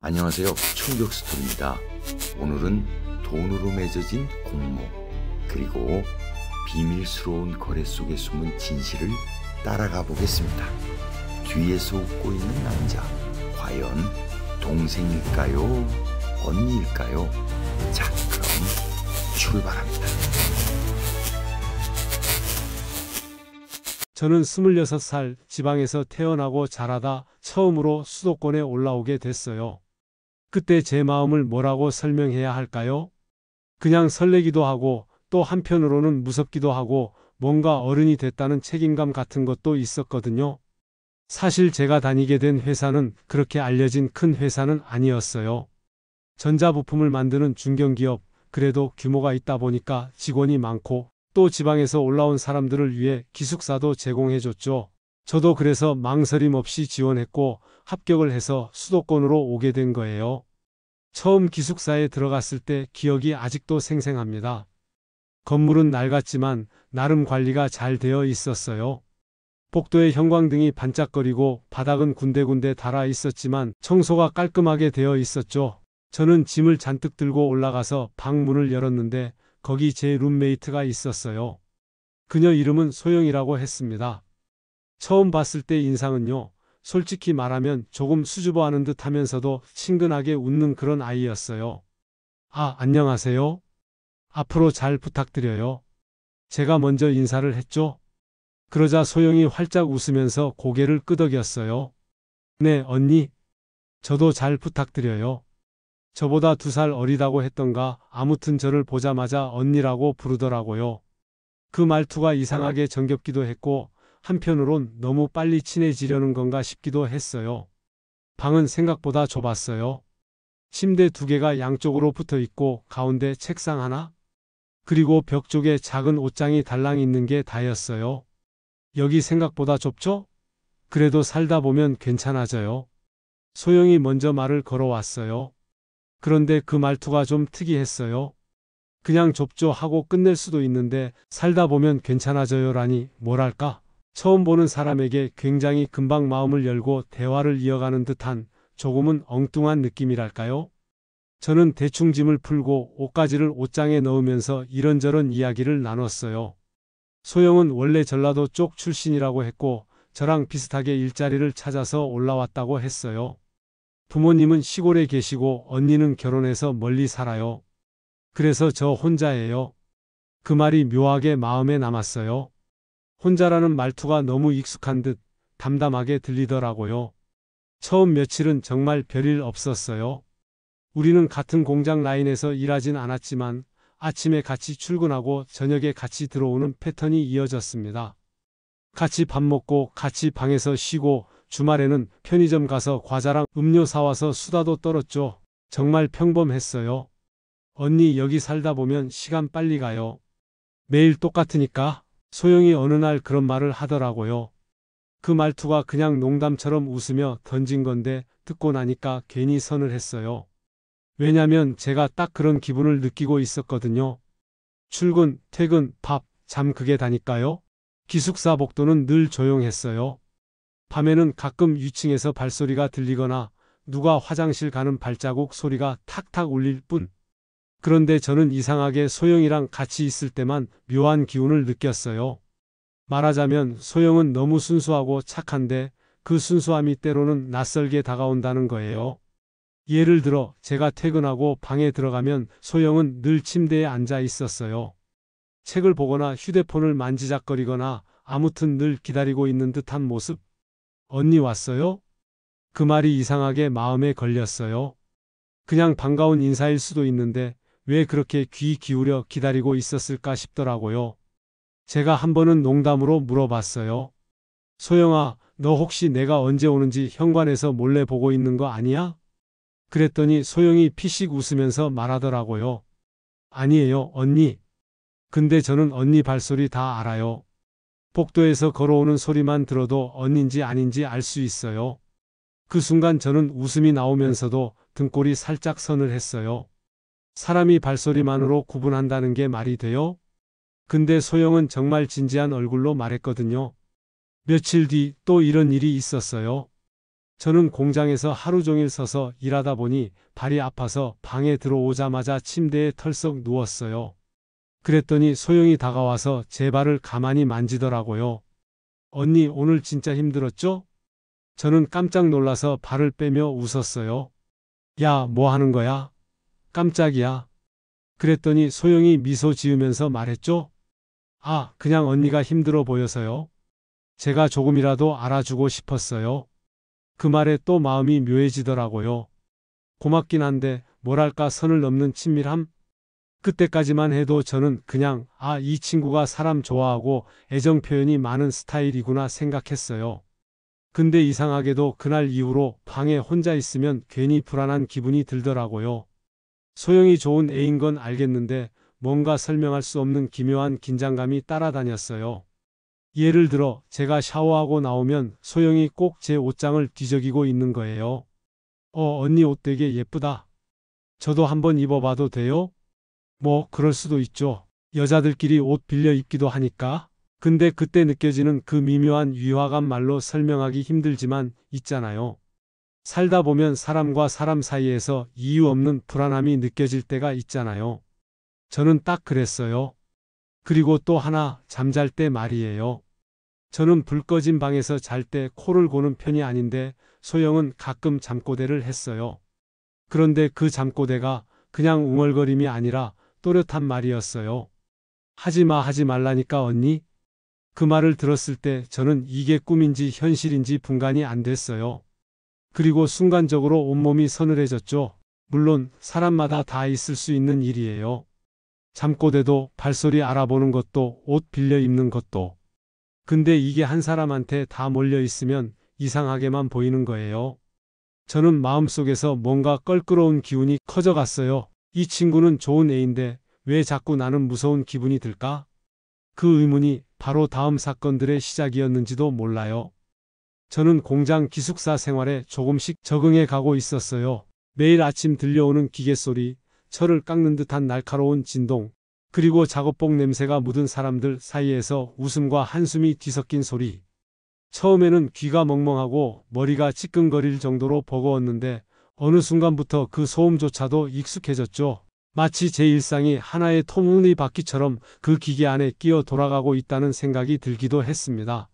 안녕하세요. 충격스토리입니다. 오늘은 돈으로 맺어진 공모, 그리고 비밀스러운 거래 속에 숨은 진실을 따라가 보겠습니다. 뒤에서 웃고 있는 남자, 과연 동생일까요? 언니일까요? 자, 그럼 출발합니다. 저는 26살 지방에서 태어나고 자라다 처음으로 수도권에 올라오게 됐어요. 그때 제 마음을 뭐라고 설명해야 할까요? 그냥 설레기도 하고 또 한편으로는 무섭기도 하고 뭔가 어른이 됐다는 책임감 같은 것도 있었거든요. 사실 제가 다니게 된 회사는 그렇게 알려진 큰 회사는 아니었어요. 전자부품을 만드는 중견기업, 그래도 규모가 있다 보니까 직원이 많고 또 지방에서 올라온 사람들을 위해 기숙사도 제공해줬죠. 저도 그래서 망설임 없이 지원했고 합격을 해서 수도권으로 오게 된 거예요. 처음 기숙사에 들어갔을 때 기억이 아직도 생생합니다. 건물은 낡았지만 나름 관리가 잘 되어 있었어요. 복도에 형광등이 반짝거리고 바닥은 군데군데 달아 있었지만 청소가 깔끔하게 되어 있었죠. 저는 짐을 잔뜩 들고 올라가서 방 문을 열었는데 거기 제 룸메이트가 있었어요. 그녀 이름은 소영이라고 했습니다. 처음 봤을 때 인상은요, 솔직히 말하면 조금 수줍어하는 듯 하면서도 친근하게 웃는 그런 아이였어요. 아, 안녕하세요. 앞으로 잘 부탁드려요. 제가 먼저 인사를 했죠. 그러자 소영이 활짝 웃으면서 고개를 끄덕였어요. 네, 언니. 저도 잘 부탁드려요. 저보다 2살 어리다고 했던가 아무튼 저를 보자마자 언니라고 부르더라고요. 그 말투가 이상하게 정겹기도 했고 한편으론 너무 빨리 친해지려는 건가 싶기도 했어요. 방은 생각보다 좁았어요. 침대 2개가 양쪽으로 붙어 있고 가운데 책상 하나? 그리고 벽 쪽에 작은 옷장이 달랑 있는 게 다였어요. 여기 생각보다 좁죠? 그래도 살다 보면 괜찮아져요. 소영이 먼저 말을 걸어왔어요. 그런데 그 말투가 좀 특이했어요. 그냥 좁죠 하고 끝낼 수도 있는데 살다 보면 괜찮아져요라니 뭐랄까? 처음 보는 사람에게 굉장히 금방 마음을 열고 대화를 이어가는 듯한 조금은 엉뚱한 느낌이랄까요? 저는 대충 짐을 풀고 옷가지를 옷장에 넣으면서 이런저런 이야기를 나눴어요. 소영은 원래 전라도 쪽 출신이라고 했고 저랑 비슷하게 일자리를 찾아서 올라왔다고 했어요. 부모님은 시골에 계시고 언니는 결혼해서 멀리 살아요. 그래서 저 혼자예요. 그 말이 묘하게 마음에 남았어요. 혼자라는 말투가 너무 익숙한 듯 담담하게 들리더라고요. 처음 며칠은 정말 별일 없었어요. 우리는 같은 공장 라인에서 일하진 않았지만 아침에 같이 출근하고 저녁에 같이 들어오는 패턴이 이어졌습니다. 같이 밥 먹고 같이 방에서 쉬고 주말에는 편의점 가서 과자랑 음료 사와서 수다도 떨었죠. 정말 평범했어요. 언니 여기 살다 보면 시간 빨리 가요. 매일 똑같으니까. 소영이 어느 날 그런 말을 하더라고요. 그 말투가 그냥 농담처럼 웃으며 던진 건데 듣고 나니까 괜히 서늘했어요. 왜냐면 제가 딱 그런 기분을 느끼고 있었거든요. 출근, 퇴근, 밥, 잠 그게 다니까요. 기숙사 복도는 늘 조용했어요. 밤에는 가끔 위층에서 발소리가 들리거나 누가 화장실 가는 발자국 소리가 탁탁 울릴 뿐. 그런데 저는 이상하게 소영이랑 같이 있을 때만 묘한 기운을 느꼈어요. 말하자면 소영은 너무 순수하고 착한데 그 순수함이 때로는 낯설게 다가온다는 거예요. 예를 들어 제가 퇴근하고 방에 들어가면 소영은 늘 침대에 앉아 있었어요. 책을 보거나 휴대폰을 만지작거리거나 아무튼 늘 기다리고 있는 듯한 모습. 언니 왔어요? 그 말이 이상하게 마음에 걸렸어요. 그냥 반가운 인사일 수도 있는데 왜 그렇게 귀 기울여 기다리고 있었을까 싶더라고요. 제가 한 번은 농담으로 물어봤어요. 소영아, 너 혹시 내가 언제 오는지 현관에서 몰래 보고 있는 거 아니야? 그랬더니 소영이 피식 웃으면서 말하더라고요. 아니에요, 언니. 근데 저는 언니 발소리 다 알아요. 복도에서 걸어오는 소리만 들어도 언니인지 아닌지 알 수 있어요. 그 순간 저는 웃음이 나오면서도 등골이 살짝 서늘했어요. 사람이 발소리만으로 구분한다는 게 말이 돼요? 근데 소영은 정말 진지한 얼굴로 말했거든요. 며칠 뒤 또 이런 일이 있었어요. 저는 공장에서 하루 종일 서서 일하다 보니 발이 아파서 방에 들어오자마자 침대에 털썩 누웠어요. 그랬더니 소영이 다가와서 제 발을 가만히 만지더라고요. 언니, 오늘 진짜 힘들었죠? 저는 깜짝 놀라서 발을 빼며 웃었어요. 야, 뭐 하는 거야? 깜짝이야. 그랬더니 소영이 미소 지으면서 말했죠. 아, 그냥 언니가 힘들어 보여서요. 제가 조금이라도 알아주고 싶었어요. 그 말에 또 마음이 묘해지더라고요. 고맙긴 한데 뭐랄까 선을 넘는 친밀함? 그때까지만 해도 저는 그냥 이 친구가 사람 좋아하고 애정 표현이 많은 스타일이구나 생각했어요. 근데 이상하게도 그날 이후로 방에 혼자 있으면 괜히 불안한 기분이 들더라고요. 소영이 좋은 애인 건 알겠는데 뭔가 설명할 수 없는 기묘한 긴장감이 따라다녔어요. 예를 들어 제가 샤워하고 나오면 소영이 꼭 제 옷장을 뒤적이고 있는 거예요. 언니 옷 되게 예쁘다. 저도 한번 입어봐도 돼요? 뭐 그럴 수도 있죠. 여자들끼리 옷 빌려 입기도 하니까. 근데 그때 느껴지는 그 미묘한 위화감 말로 설명하기 힘들지만 있잖아요. 살다 보면 사람과 사람 사이에서 이유 없는 불안함이 느껴질 때가 있잖아요. 저는 딱 그랬어요. 그리고 또 하나, 잠잘 때 말이에요. 저는 불 꺼진 방에서 잘 때 코를 고는 편이 아닌데 소영은 가끔 잠꼬대를 했어요. 그런데 그 잠꼬대가 그냥 웅얼거림이 아니라 또렷한 말이었어요. 하지마, 하지 말라니까 언니. 그 말을 들었을 때 저는 이게 꿈인지 현실인지 분간이 안 됐어요. 그리고 순간적으로 온몸이 서늘해졌죠. 물론 사람마다 다 있을 수 있는 일이에요. 잠꼬대도, 발소리 알아보는 것도, 옷 빌려 입는 것도. 근데 이게 한 사람한테 다 몰려 있으면 이상하게만 보이는 거예요. 저는 마음속에서 뭔가 껄끄러운 기운이 커져갔어요. 이 친구는 좋은 애인데 왜 자꾸 나는 무서운 기분이 들까? 그 의문이 바로 다음 사건들의 시작이었는지도 몰라요. 저는 공장 기숙사 생활에 조금씩 적응해 가고 있었어요. 매일 아침 들려오는 기계 소리, 철을 깎는 듯한 날카로운 진동, 그리고 작업복 냄새가 묻은 사람들 사이에서 웃음과 한숨이 뒤섞인 소리. 처음에는 귀가 멍멍하고 머리가 찌끈거릴 정도로 버거웠는데 어느 순간부터 그 소음조차도 익숙해졌죠. 마치 제 일상이 하나의 톱니바퀴처럼 그 기계 안에 끼어 돌아가고 있다는 생각이 들기도 했습니다.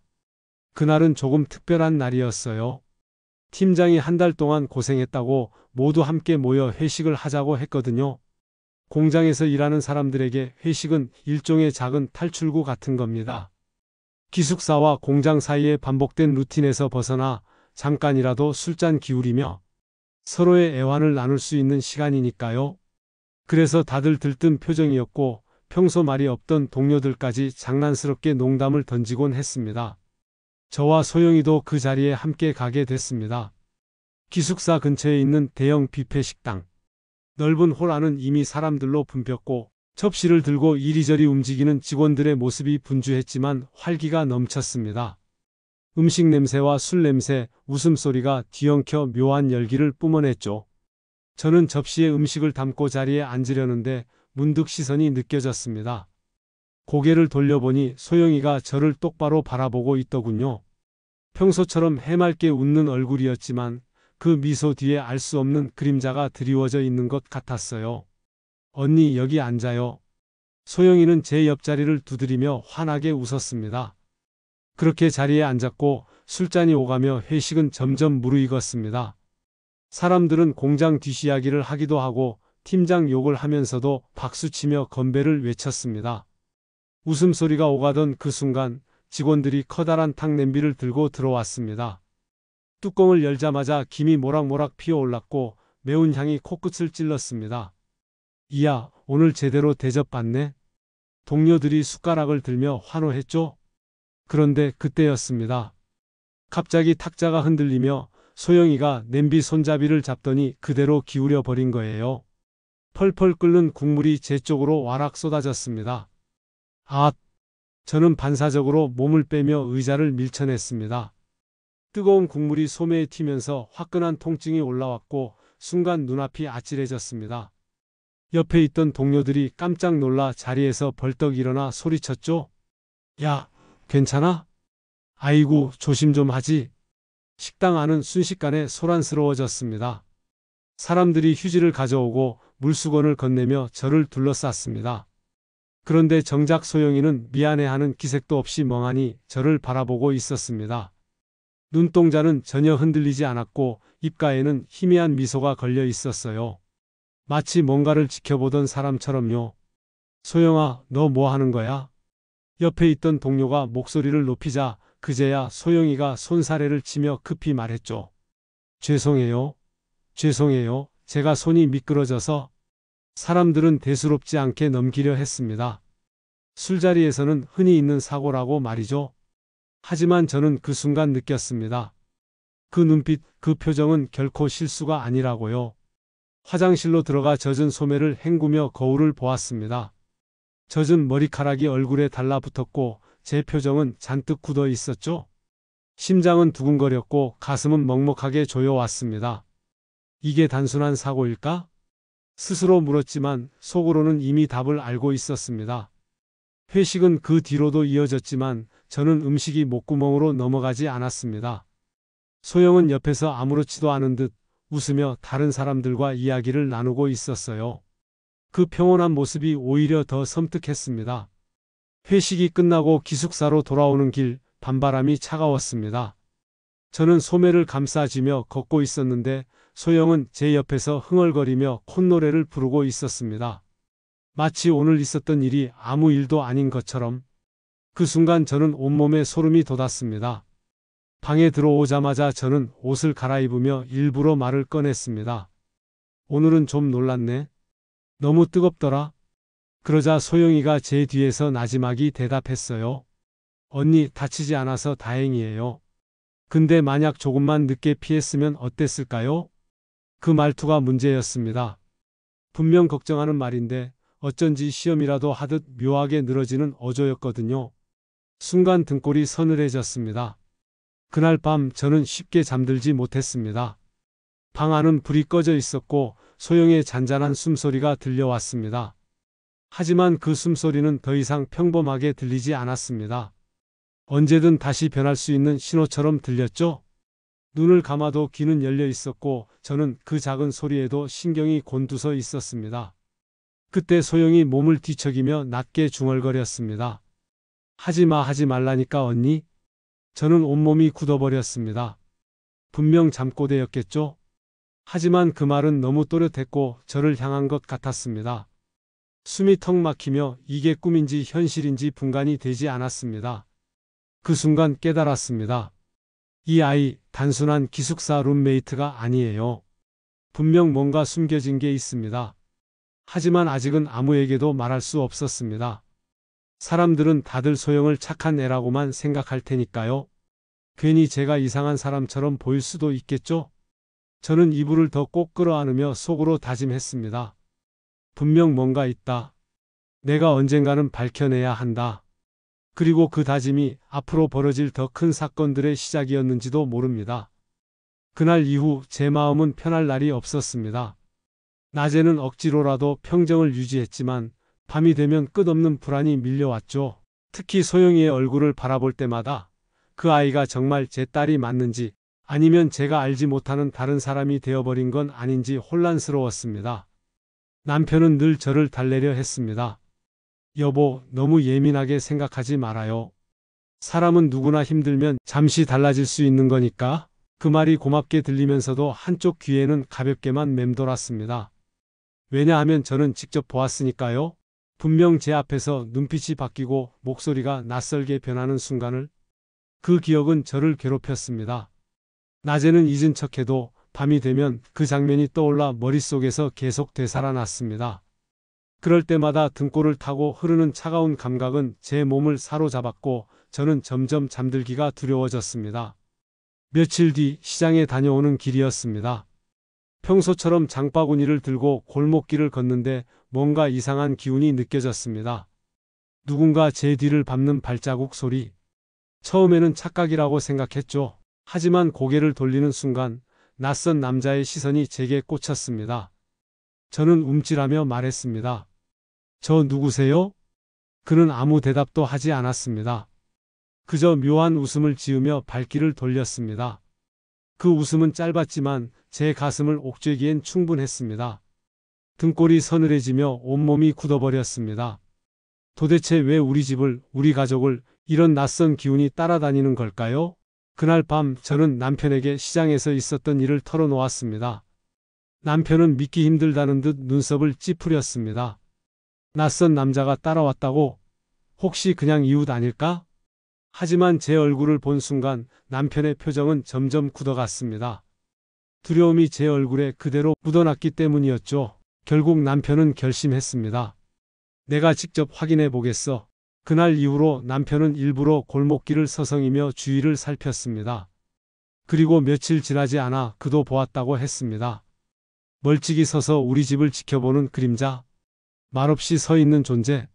그날은 조금 특별한 날이었어요. 팀장이 한 달 동안 고생했다고 모두 함께 모여 회식을 하자고 했거든요. 공장에서 일하는 사람들에게 회식은 일종의 작은 탈출구 같은 겁니다. 기숙사와 공장 사이의 반복된 루틴에서 벗어나 잠깐이라도 술잔 기울이며 서로의 애환을 나눌 수 있는 시간이니까요. 그래서 다들 들뜬 표정이었고 평소 말이 없던 동료들까지 장난스럽게 농담을 던지곤 했습니다. 저와 소영이도 그 자리에 함께 가게 됐습니다. 기숙사 근처에 있는 대형 뷔페 식당. 넓은 홀 안은 이미 사람들로 붐볐고 접시를 들고 이리저리 움직이는 직원들의 모습이 분주했지만 활기가 넘쳤습니다. 음식 냄새와 술 냄새, 웃음소리가 뒤엉켜 묘한 열기를 뿜어냈죠. 저는 접시에 음식을 담고 자리에 앉으려는데 문득 시선이 느껴졌습니다. 고개를 돌려보니 소영이가 저를 똑바로 바라보고 있더군요. 평소처럼 해맑게 웃는 얼굴이었지만 그 미소 뒤에 알 수 없는 그림자가 드리워져 있는 것 같았어요. 언니, 여기 앉아요. 소영이는 제 옆자리를 두드리며 환하게 웃었습니다. 그렇게 자리에 앉았고 술잔이 오가며 회식은 점점 무르익었습니다. 사람들은 공장 뒷이야기를 하기도 하고 팀장 욕을 하면서도 박수치며 건배를 외쳤습니다. 웃음소리가 오가던 그 순간 직원들이 커다란 탕 냄비를 들고 들어왔습니다. 뚜껑을 열자마자 김이 모락모락 피어올랐고 매운 향이 코끝을 찔렀습니다. 이야, 오늘 제대로 대접받네. 동료들이 숟가락을 들며 환호했죠. 그런데 그때였습니다. 갑자기 탁자가 흔들리며 소영이가 냄비 손잡이를 잡더니 그대로 기울여 버린 거예요. 펄펄 끓는 국물이 제 쪽으로 와락 쏟아졌습니다. 아! 저는 반사적으로 몸을 빼며 의자를 밀쳐냈습니다. 뜨거운 국물이 소매에 튀면서 화끈한 통증이 올라왔고 순간 눈앞이 아찔해졌습니다. 옆에 있던 동료들이 깜짝 놀라 자리에서 벌떡 일어나 소리쳤죠. 야, 괜찮아? 아이고, 조심 좀 하지. 식당 안은 순식간에 소란스러워졌습니다. 사람들이 휴지를 가져오고 물수건을 건네며 저를 둘러쌌습니다. 그런데 정작 소영이는 미안해하는 기색도 없이 멍하니 저를 바라보고 있었습니다. 눈동자는 전혀 흔들리지 않았고 입가에는 희미한 미소가 걸려 있었어요. 마치 뭔가를 지켜보던 사람처럼요. 소영아, 너 뭐 하는 거야? 옆에 있던 동료가 목소리를 높이자 그제야 소영이가 손사래를 치며 급히 말했죠. 죄송해요. 죄송해요. 제가 손이 미끄러져서. 사람들은 대수롭지 않게 넘기려 했습니다. 술자리에서는 흔히 있는 사고라고 말이죠. 하지만 저는 그 순간 느꼈습니다. 그 눈빛, 그 표정은 결코 실수가 아니라고요. 화장실로 들어가 젖은 소매를 헹구며 거울을 보았습니다. 젖은 머리카락이 얼굴에 달라붙었고 제 표정은 잔뜩 굳어 있었죠. 심장은 두근거렸고 가슴은 먹먹하게 조여왔습니다. 이게 단순한 사고일까? 스스로 물었지만 속으로는 이미 답을 알고 있었습니다. 회식은 그 뒤로도 이어졌지만 저는 음식이 목구멍으로 넘어가지 않았습니다. 소영은 옆에서 아무렇지도 않은 듯 웃으며 다른 사람들과 이야기를 나누고 있었어요. 그 평온한 모습이 오히려 더 섬뜩했습니다. 회식이 끝나고 기숙사로 돌아오는 길 밤바람이 차가웠습니다. 저는 소매를 감싸쥐며 걷고 있었는데 소영은 제 옆에서 흥얼거리며 콧노래를 부르고 있었습니다. 마치 오늘 있었던 일이 아무 일도 아닌 것처럼. 그 순간 저는 온몸에 소름이 돋았습니다. 방에 들어오자마자 저는 옷을 갈아입으며 일부러 말을 꺼냈습니다. 오늘은 좀 놀랐네. 너무 뜨겁더라. 그러자 소영이가 제 뒤에서 나지막이 대답했어요. 언니, 다치지 않아서 다행이에요. 근데 만약 조금만 늦게 피했으면 어땠을까요? 그 말투가 문제였습니다. 분명 걱정하는 말인데 어쩐지 시험이라도 하듯 묘하게 늘어지는 어조였거든요. 순간 등골이 서늘해졌습니다. 그날 밤 저는 쉽게 잠들지 못했습니다. 방 안은 불이 꺼져 있었고 소영의 잔잔한 숨소리가 들려왔습니다. 하지만 그 숨소리는 더 이상 평범하게 들리지 않았습니다. 언제든 다시 변할 수 있는 신호처럼 들렸죠? 눈을 감아도 귀는 열려 있었고 저는 그 작은 소리에도 신경이 곤두서 있었습니다. 그때 소영이 몸을 뒤척이며 낮게 중얼거렸습니다. 하지마, 하지 말라니까 언니. 저는 온몸이 굳어버렸습니다. 분명 잠꼬대였겠죠? 하지만 그 말은 너무 또렷했고 저를 향한 것 같았습니다. 숨이 턱 막히며 이게 꿈인지 현실인지 분간이 되지 않았습니다. 그 순간 깨달았습니다. 이 아이 단순한 기숙사 룸메이트가 아니에요. 분명 뭔가 숨겨진 게 있습니다. 하지만 아직은 아무에게도 말할 수 없었습니다. 사람들은 다들 소영을 착한 애라고만 생각할 테니까요. 괜히 제가 이상한 사람처럼 보일 수도 있겠죠? 저는 이불을 더 꼭 끌어안으며 속으로 다짐했습니다. 분명 뭔가 있다. 내가 언젠가는 밝혀내야 한다. 그리고 그 다짐이 앞으로 벌어질 더 큰 사건들의 시작이었는지도 모릅니다. 그날 이후 제 마음은 편할 날이 없었습니다. 낮에는 억지로라도 평정을 유지했지만 밤이 되면 끝없는 불안이 밀려왔죠. 특히 소영이의 얼굴을 바라볼 때마다 그 아이가 정말 제 딸이 맞는지 아니면 제가 알지 못하는 다른 사람이 되어버린 건 아닌지 혼란스러웠습니다. 남편은 늘 저를 달래려 했습니다. 여보, 너무 예민하게 생각하지 말아요. 사람은 누구나 힘들면 잠시 달라질 수 있는 거니까. 그 말이 고맙게 들리면서도 한쪽 귀에는 가볍게만 맴돌았습니다. 왜냐하면 저는 직접 보았으니까요. 분명 제 앞에서 눈빛이 바뀌고 목소리가 낯설게 변하는 순간을. 그 기억은 저를 괴롭혔습니다. 낮에는 잊은 척해도 밤이 되면 그 장면이 떠올라 머릿속에서 계속 되살아났습니다. 그럴 때마다 등골을 타고 흐르는 차가운 감각은 제 몸을 사로잡았고 저는 점점 잠들기가 두려워졌습니다. 며칠 뒤 시장에 다녀오는 길이었습니다. 평소처럼 장바구니를 들고 골목길을 걷는데 뭔가 이상한 기운이 느껴졌습니다. 누군가 제 뒤를 밟는 발자국 소리. 처음에는 착각이라고 생각했죠. 하지만 고개를 돌리는 순간 낯선 남자의 시선이 제게 꽂혔습니다. 저는 움찔하며 말했습니다. 저 누구세요? 그는 아무 대답도 하지 않았습니다. 그저 묘한 웃음을 지으며 발길을 돌렸습니다. 그 웃음은 짧았지만 제 가슴을 옥죄기엔 충분했습니다. 등골이 서늘해지며 온몸이 굳어버렸습니다. 도대체 왜 우리 집을, 우리 가족을 이런 낯선 기운이 따라다니는 걸까요? 그날 밤 저는 남편에게 시장에서 있었던 일을 털어놓았습니다. 남편은 믿기 힘들다는 듯 눈썹을 찌푸렸습니다. 낯선 남자가 따라왔다고? 혹시 그냥 이웃 아닐까? 하지만 제 얼굴을 본 순간 남편의 표정은 점점 굳어갔습니다. 두려움이 제 얼굴에 그대로 묻어났기 때문이었죠. 결국 남편은 결심했습니다. 내가 직접 확인해 보겠어. 그날 이후로 남편은 일부러 골목길을 서성이며 주위를 살폈습니다. 그리고 며칠 지나지 않아 그도 보았다고 했습니다. 멀찍이 서서 우리 집을 지켜보는 그림자. 말없이 서 있는 존재.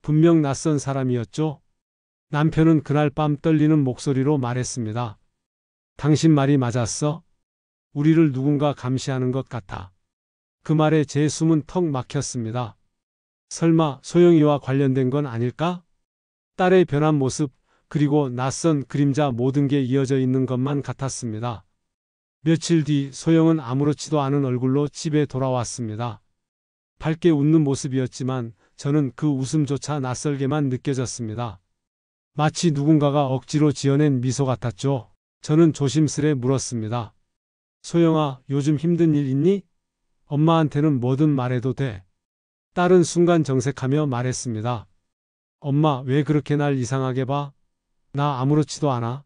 분명 낯선 사람이었죠. 남편은 그날 밤 떨리는 목소리로 말했습니다. 당신 말이 맞았어? 우리를 누군가 감시하는 것 같아. 그 말에 제 숨은 턱 막혔습니다. 설마 소영이와 관련된 건 아닐까? 딸의 변한 모습, 그리고 낯선 그림자 모든 게 이어져 있는 것만 같았습니다. 며칠 뒤 소영은 아무렇지도 않은 얼굴로 집에 돌아왔습니다. 밝게 웃는 모습이었지만 저는 그 웃음조차 낯설게만 느껴졌습니다. 마치 누군가가 억지로 지어낸 미소 같았죠. 저는 조심스레 물었습니다. 소영아, 요즘 힘든 일 있니? 엄마한테는 뭐든 말해도 돼. 딸은 순간 정색하며 말했습니다. 엄마, 왜 그렇게 날 이상하게 봐? 나 아무렇지도 않아.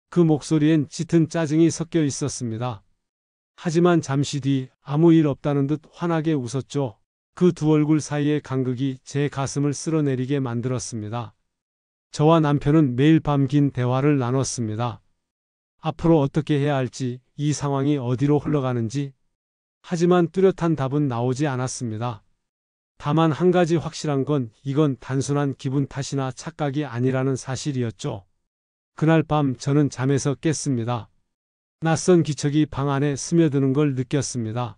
그 목소리엔 짙은 짜증이 섞여 있었습니다. 하지만 잠시 뒤 아무 일 없다는 듯 환하게 웃었죠. 그 두 얼굴 사이의 간극이 제 가슴을 쓸어내리게 만들었습니다. 저와 남편은 매일 밤 긴 대화를 나눴습니다. 앞으로 어떻게 해야 할지, 이 상황이 어디로 흘러가는지. 하지만 뚜렷한 답은 나오지 않았습니다. 다만 한 가지 확실한 건 이건 단순한 기분 탓이나 착각이 아니라는 사실이었죠. 그날 밤 저는 잠에서 깼습니다. 낯선 기척이 방 안에 스며드는 걸 느꼈습니다.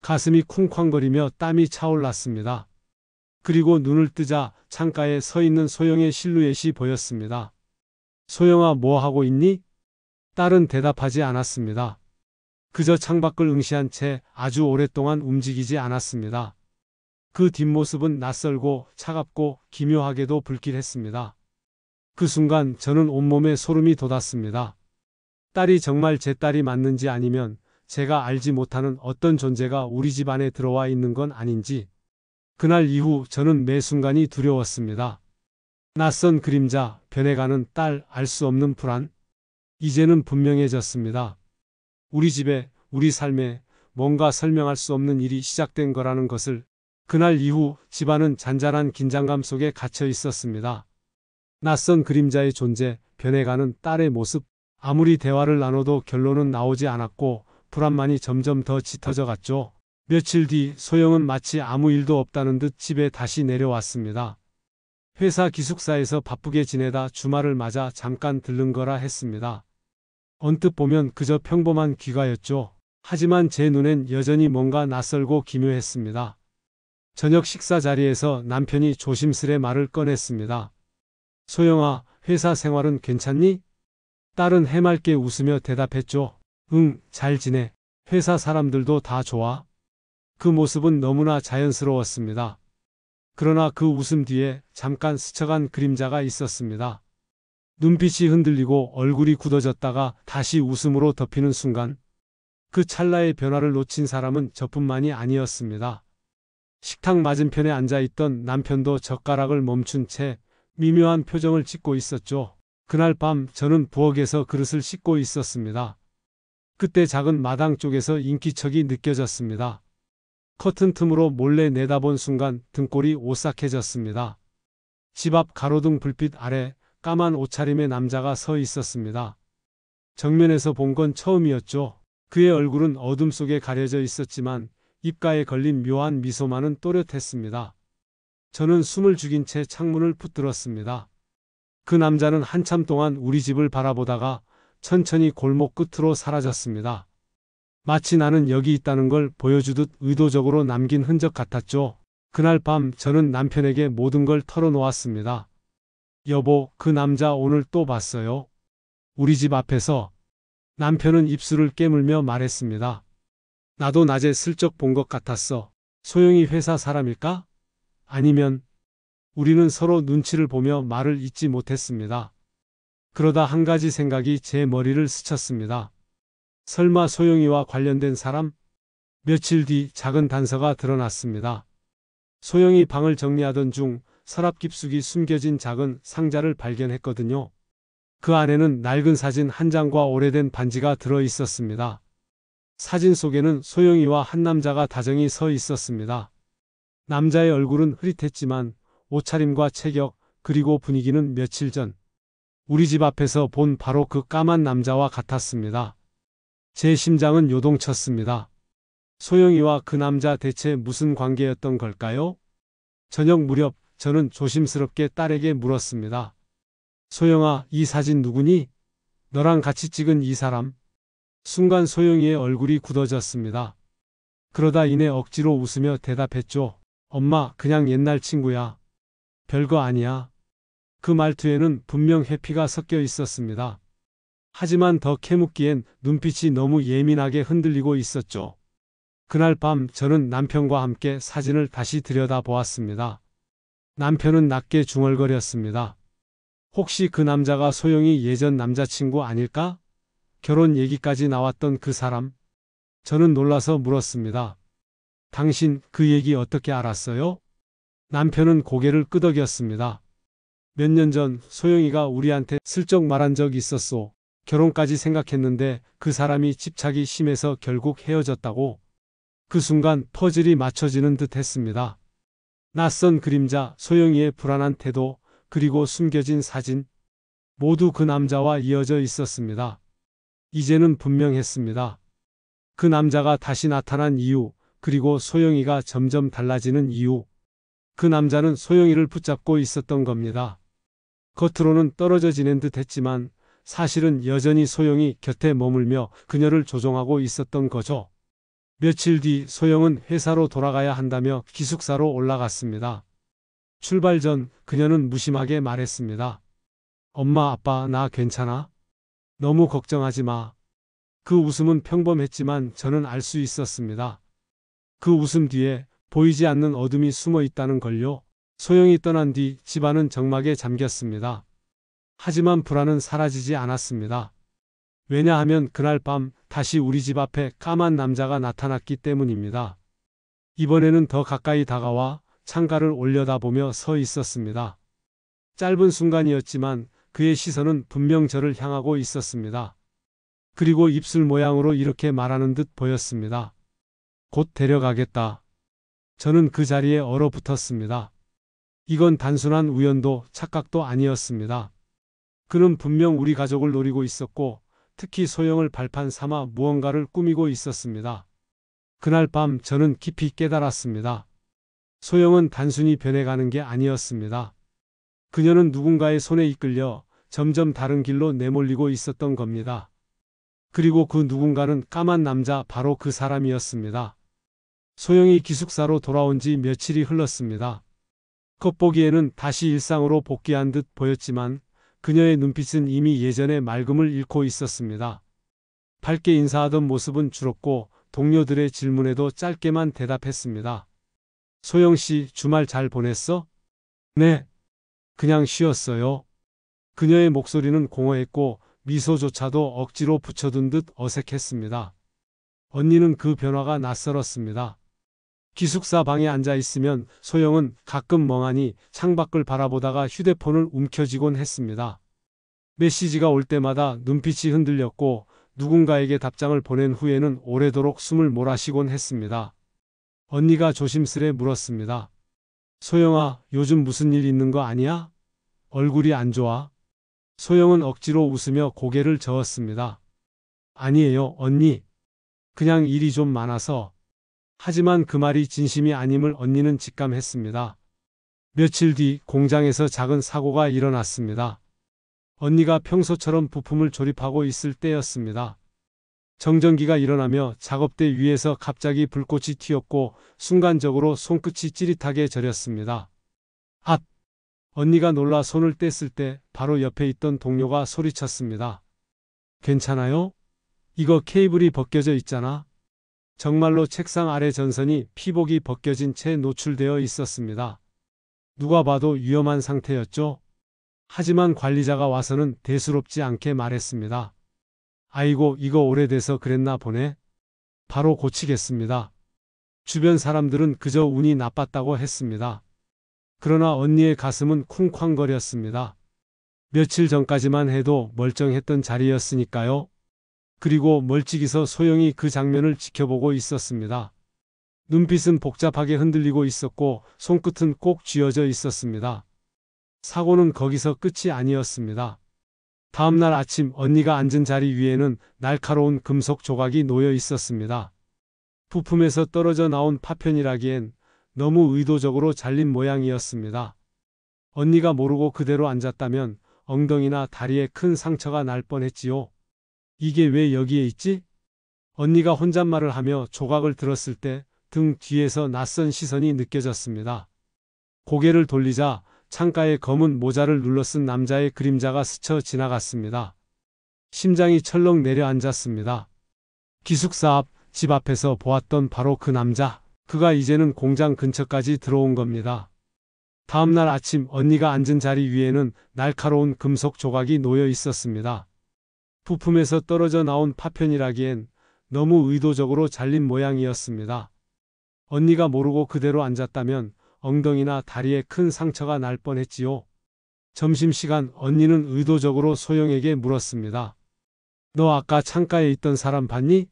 가슴이 쿵쾅거리며 땀이 차올랐습니다. 그리고 눈을 뜨자 창가에 서 있는 소영의 실루엣이 보였습니다. 소영아, 뭐 하고 있니? 딸은 대답하지 않았습니다. 그저 창밖을 응시한 채 아주 오랫동안 움직이지 않았습니다. 그 뒷모습은 낯설고 차갑고 기묘하게도 불길했습니다. 그 순간 저는 온몸에 소름이 돋았습니다. 딸이 정말 제 딸이 맞는지 아니면 제가 알지 못하는 어떤 존재가 우리 집 안에 들어와 있는 건 아닌지. 그날 이후 저는 매 순간이 두려웠습니다. 낯선 그림자, 변해가는 딸, 알 수 없는 불안. 이제는 분명해졌습니다. 우리 집에, 우리 삶에 뭔가 설명할 수 없는 일이 시작된 거라는 것을. 그날 이후 집안은 잔잔한 긴장감 속에 갇혀 있었습니다. 낯선 그림자의 존재, 변해가는 딸의 모습. 아무리 대화를 나눠도 결론은 나오지 않았고 불안만이 점점 더 짙어져 갔죠. 며칠 뒤 소영은 마치 아무 일도 없다는 듯 집에 다시 내려왔습니다. 회사 기숙사에서 바쁘게 지내다 주말을 맞아 잠깐 들른 거라 했습니다. 언뜻 보면 그저 평범한 귀가였죠. 하지만 제 눈엔 여전히 뭔가 낯설고 기묘했습니다. 저녁 식사 자리에서 남편이 조심스레 말을 꺼냈습니다. 소영아, 회사 생활은 괜찮니? 딸은 해맑게 웃으며 대답했죠. 응, 잘 지내. 회사 사람들도 다 좋아. 그 모습은 너무나 자연스러웠습니다. 그러나 그 웃음 뒤에 잠깐 스쳐간 그림자가 있었습니다. 눈빛이 흔들리고 얼굴이 굳어졌다가 다시 웃음으로 덮이는 순간, 그 찰나의 변화를 놓친 사람은 저뿐만이 아니었습니다. 식탁 맞은편에 앉아있던 남편도 젓가락을 멈춘 채 미묘한 표정을 짓고 있었죠. 그날 밤 저는 부엌에서 그릇을 씻고 있었습니다. 그때 작은 마당 쪽에서 인기척이 느껴졌습니다. 커튼 틈으로 몰래 내다본 순간 등골이 오싹해졌습니다. 집 앞 가로등 불빛 아래 까만 옷차림의 남자가 서 있었습니다. 정면에서 본 건 처음이었죠. 그의 얼굴은 어둠 속에 가려져 있었지만 입가에 걸린 묘한 미소만은 또렷했습니다. 저는 숨을 죽인 채 창문을 붙들었습니다. 그 남자는 한참 동안 우리 집을 바라보다가 천천히 골목 끝으로 사라졌습니다. 마치 나는 여기 있다는 걸 보여주듯 의도적으로 남긴 흔적 같았죠. 그날 밤 저는 남편에게 모든 걸 털어놓았습니다. 여보, 그 남자 오늘 또 봤어요. 우리 집 앞에서. 남편은 입술을 깨물며 말했습니다. 나도 낮에 슬쩍 본 것 같았어. 소영이 회사 사람일까? 아니면 우리는 서로 눈치를 보며 말을 잇지 못했습니다. 그러다 한 가지 생각이 제 머리를 스쳤습니다. 설마 소영이와 관련된 사람? 며칠 뒤 작은 단서가 드러났습니다. 소영이 방을 정리하던 중 서랍 깊숙이 숨겨진 작은 상자를 발견했거든요. 그 안에는 낡은 사진 한 장과 오래된 반지가 들어 있었습니다. 사진 속에는 소영이와 한 남자가 다정히 서 있었습니다. 남자의 얼굴은 흐릿했지만 옷차림과 체격 그리고 분위기는 며칠 전 우리 집 앞에서 본 바로 그 까만 남자와 같았습니다. 제 심장은 요동쳤습니다. 소영이와 그 남자 대체 무슨 관계였던 걸까요? 저녁 무렵 저는 조심스럽게 딸에게 물었습니다. 소영아, 이 사진 누구니? 너랑 같이 찍은 이 사람? 순간 소영이의 얼굴이 굳어졌습니다. 그러다 이내 억지로 웃으며 대답했죠. 엄마, 그냥 옛날 친구야. 별거 아니야. 그 말투에는 분명 회피가 섞여 있었습니다. 하지만 더 캐묻기엔 눈빛이 너무 예민하게 흔들리고 있었죠. 그날 밤 저는 남편과 함께 사진을 다시 들여다보았습니다. 남편은 낮게 중얼거렸습니다. 혹시 그 남자가 소영이 예전 남자친구 아닐까? 결혼 얘기까지 나왔던 그 사람? 저는 놀라서 물었습니다. 당신 그 얘기 어떻게 알았어요? 남편은 고개를 끄덕였습니다. 몇 년 전 소영이가 우리한테 슬쩍 말한 적 있었소. 결혼까지 생각했는데 그 사람이 집착이 심해서 결국 헤어졌다고. 그 순간 퍼즐이 맞춰지는 듯 했습니다. 낯선 그림자, 소영이의 불안한 태도, 그리고 숨겨진 사진. 모두 그 남자와 이어져 있었습니다. 이제는 분명했습니다. 그 남자가 다시 나타난 이유, 그리고 소영이가 점점 달라지는 이유. 그 남자는 소영이를 붙잡고 있었던 겁니다. 겉으로는 떨어져 지낸 듯 했지만 사실은 여전히 소영이 곁에 머물며 그녀를 조종하고 있었던 거죠. 며칠 뒤 소영은 회사로 돌아가야 한다며 기숙사로 올라갔습니다. 출발 전 그녀는 무심하게 말했습니다. 엄마, 아빠, 나 괜찮아? 너무 걱정하지 마. 그 웃음은 평범했지만 저는 알 수 있었습니다. 그 웃음 뒤에 보이지 않는 어둠이 숨어 있다는 걸요. 소영이 떠난 뒤 집안은 정막에 잠겼습니다. 하지만 불안은 사라지지 않았습니다. 왜냐하면 그날 밤 다시 우리 집 앞에 까만 남자가 나타났기 때문입니다. 이번에는 더 가까이 다가와 창가를 올려다보며 서 있었습니다. 짧은 순간이었지만 그의 시선은 분명 저를 향하고 있었습니다. 그리고 입술 모양으로 이렇게 말하는 듯 보였습니다. 곧 데려가겠다. 저는 그 자리에 얼어붙었습니다. 이건 단순한 우연도 착각도 아니었습니다. 그는 분명 우리 가족을 노리고 있었고 특히 소영을 발판 삼아 무언가를 꾸미고 있었습니다. 그날 밤 저는 깊이 깨달았습니다. 소영은 단순히 변해가는 게 아니었습니다. 그녀는 누군가의 손에 이끌려 점점 다른 길로 내몰리고 있었던 겁니다. 그리고 그 누군가는 까만 남자, 바로 그 사람이었습니다. 소영이 기숙사로 돌아온 지 며칠이 흘렀습니다. 겉보기에는 다시 일상으로 복귀한 듯 보였지만 그녀의 눈빛은 이미 예전의 맑음을 잃고 있었습니다. 밝게 인사하던 모습은 줄었고 동료들의 질문에도 짧게만 대답했습니다. 소영 씨, 주말 잘 보냈어? 네. 그냥 쉬었어요. 그녀의 목소리는 공허했고 미소조차도 억지로 붙여둔 듯 어색했습니다. 언니는 그 변화가 낯설었습니다. 기숙사 방에 앉아 있으면 소영은 가끔 멍하니 창밖을 바라보다가 휴대폰을 움켜쥐곤 했습니다. 메시지가 올 때마다 눈빛이 흔들렸고 누군가에게 답장을 보낸 후에는 오래도록 숨을 몰아쉬곤 했습니다. 언니가 조심스레 물었습니다. 소영아, 요즘 무슨 일 있는 거 아니야? 얼굴이 안 좋아? 소영은 억지로 웃으며 고개를 저었습니다. 아니에요, 언니. 그냥 일이 좀 많아서. 하지만 그 말이 진심이 아님을 언니는 직감했습니다. 며칠 뒤 공장에서 작은 사고가 일어났습니다. 언니가 평소처럼 부품을 조립하고 있을 때였습니다. 정전기가 일어나며 작업대 위에서 갑자기 불꽃이 튀었고 순간적으로 손끝이 찌릿하게 저렸습니다. 앗! 언니가 놀라 손을 뗐을 때 바로 옆에 있던 동료가 소리쳤습니다. 괜찮아요? 이거 케이블이 벗겨져 있잖아. 정말로 책상 아래 전선이 피복이 벗겨진 채 노출되어 있었습니다. 누가 봐도 위험한 상태였죠. 하지만 관리자가 와서는 대수롭지 않게 말했습니다. 아이고, 이거 오래돼서 그랬나 보네. 바로 고치겠습니다. 주변 사람들은 그저 운이 나빴다고 했습니다. 그러나 언니의 가슴은 쿵쾅거렸습니다. 며칠 전까지만 해도 멀쩡했던 자리였으니까요. 그리고 멀찍이서 소영이 그 장면을 지켜보고 있었습니다. 눈빛은 복잡하게 흔들리고 있었고 손끝은 꼭 쥐어져 있었습니다. 사고는 거기서 끝이 아니었습니다. 다음 날 아침 언니가 앉은 자리 위에는 날카로운 금속 조각이 놓여 있었습니다. 부품에서 떨어져 나온 파편이라기엔 너무 의도적으로 잘린 모양이었습니다. 언니가 모르고 그대로 앉았다면 엉덩이나 다리에 큰 상처가 날 뻔했지요. 이게 왜 여기에 있지? 언니가 혼잣말을 하며 조각을 들었을 때 등 뒤에서 낯선 시선이 느껴졌습니다. 고개를 돌리자 창가에 검은 모자를 눌러쓴 남자의 그림자가 스쳐 지나갔습니다. 심장이 철렁 내려앉았습니다. 기숙사 앞 집 앞에서 보았던 바로 그 남자. 그가 이제는 공장 근처까지 들어온 겁니다. 다음 날 아침 언니가 앉은 자리 위에는 날카로운 금속 조각이 놓여 있었습니다. 부품에서 떨어져 나온 파편이라기엔 너무 의도적으로 잘린 모양이었습니다. 언니가 모르고 그대로 앉았다면 엉덩이나 다리에 큰 상처가 날 뻔했지요. 점심시간 언니는 의도적으로 소영에게 물었습니다. 너 아까 창가에 있던 사람 봤니?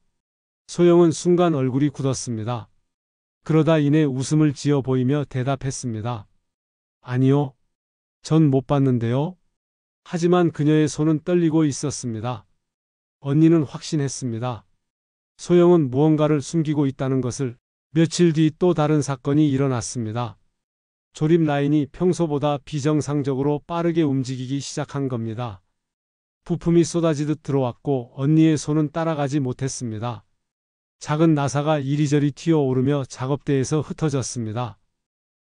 소영은 순간 얼굴이 굳었습니다. 그러다 이내 웃음을 지어 보이며 대답했습니다. 아니요. 전 못 봤는데요. 하지만 그녀의 손은 떨리고 있었습니다. 언니는 확신했습니다. 소영은 무언가를 숨기고 있다는 것을. 며칠 뒤 또 다른 사건이 일어났습니다. 조립 라인이 평소보다 비정상적으로 빠르게 움직이기 시작한 겁니다. 부품이 쏟아지듯 들어왔고 언니의 손은 따라가지 못했습니다. 작은 나사가 이리저리 튀어오르며 작업대에서 흩어졌습니다.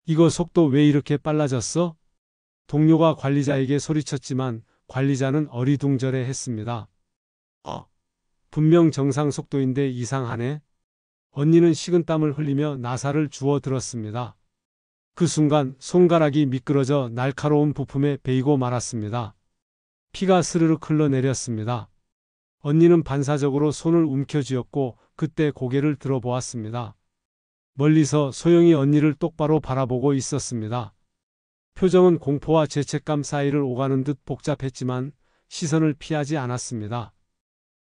이거 속도 왜 이렇게 빨라졌어? 동료가 관리자에게 소리쳤지만 관리자는 어리둥절해 했습니다. 분명 정상 속도인데 이상하네. 언니는 식은땀을 흘리며 나사를 주워 들었습니다. 그 순간 손가락이 미끄러져 날카로운 부품에 베이고 말았습니다. 피가 스르륵 흘러내렸습니다. 언니는 반사적으로 손을 움켜쥐었고 그때 고개를 들어보았습니다. 멀리서 소영이 언니를 똑바로 바라보고 있었습니다. 표정은 공포와 죄책감 사이를 오가는 듯 복잡했지만 시선을 피하지 않았습니다.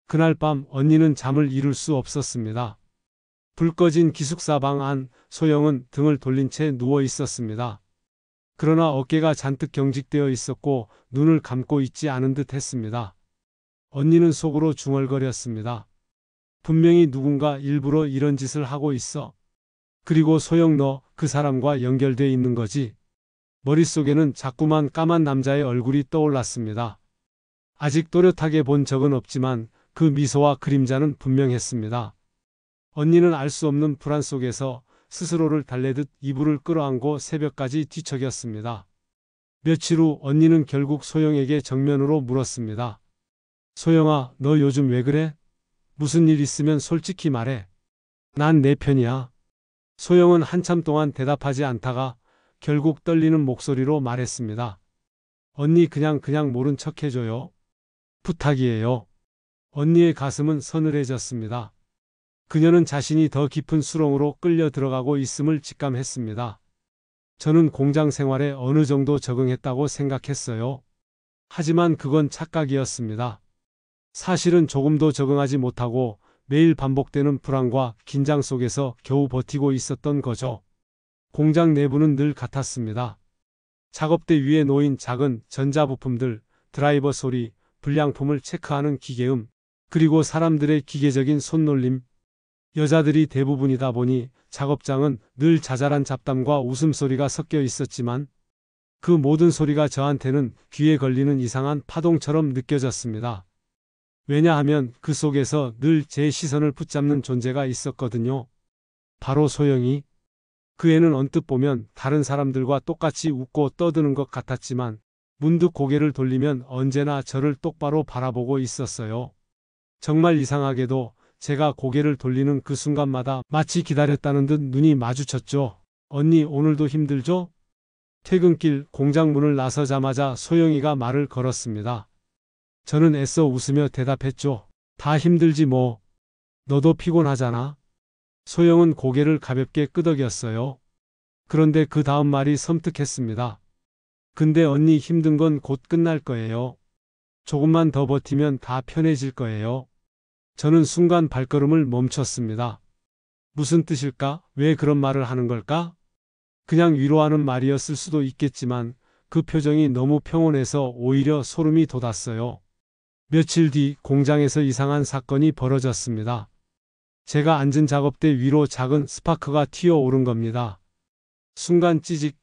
그날 밤 언니는 잠을 이룰 수 없었습니다. 불 꺼진 기숙사 방 안 소영은 등을 돌린 채 누워 있었습니다. 그러나 어깨가 잔뜩 경직되어 있었고 눈을 감고 있지 않은 듯 했습니다. 언니는 속으로 중얼거렸습니다. 분명히 누군가 일부러 이런 짓을 하고 있어. 그리고 소영 너 그 사람과 연결돼 있는 거지. 머릿속에는 자꾸만 까만 남자의 얼굴이 떠올랐습니다. 아직 또렷하게 본 적은 없지만 그 미소와 그림자는 분명했습니다. 언니는 알 수 없는 불안 속에서 스스로를 달래듯 이불을 끌어안고 새벽까지 뒤척였습니다. 며칠 후 언니는 결국 소영에게 정면으로 물었습니다. 소영아, 너 요즘 왜 그래? 무슨 일 있으면 솔직히 말해. 난 내 편이야. 소영은 한참 동안 대답하지 않다가 결국 떨리는 목소리로 말했습니다. 언니 그냥 모른 척 해줘요. 부탁이에요. 언니의 가슴은 서늘해졌습니다. 그녀는 자신이 더 깊은 수렁으로 끌려 들어가고 있음을 직감했습니다. 저는 공장 생활에 어느 정도 적응했다고 생각했어요. 하지만 그건 착각이었습니다. 사실은 조금도 적응하지 못하고 매일 반복되는 불안과 긴장 속에서 겨우 버티고 있었던 거죠. 공장 내부는 늘 같았습니다. 작업대 위에 놓인 작은 전자부품들, 드라이버 소리, 불량품을 체크하는 기계음, 그리고 사람들의 기계적인 손놀림. 여자들이 대부분이다 보니 작업장은 늘 자잘한 잡담과 웃음소리가 섞여 있었지만 그 모든 소리가 저한테는 귀에 걸리는 이상한 파동처럼 느껴졌습니다. 왜냐하면 그 속에서 늘 제 시선을 붙잡는 존재가 있었거든요. 바로 소영이. 그 애는 언뜻 보면 다른 사람들과 똑같이 웃고 떠드는 것 같았지만 문득 고개를 돌리면 언제나 저를 똑바로 바라보고 있었어요. 정말 이상하게도 제가 고개를 돌리는 그 순간마다 마치 기다렸다는 듯 눈이 마주쳤죠. 언니 오늘도 힘들죠? 퇴근길 공장 문을 나서자마자 소영이가 말을 걸었습니다. 저는 애써 웃으며 대답했죠. 다 힘들지 뭐. 너도 피곤하잖아. 소영은 고개를 가볍게 끄덕였어요. 그런데 그 다음 말이 섬뜩했습니다. 근데 언니 힘든 건 곧 끝날 거예요. 조금만 더 버티면 다 편해질 거예요. 저는 순간 발걸음을 멈췄습니다. 무슨 뜻일까? 왜 그런 말을 하는 걸까? 그냥 위로하는 말이었을 수도 있겠지만 그 표정이 너무 평온해서 오히려 소름이 돋았어요. 며칠 뒤 공장에서 이상한 사건이 벌어졌습니다. 제가 앉은 작업대 위로 작은 스파크가 튀어오른 겁니다. 순간 찌직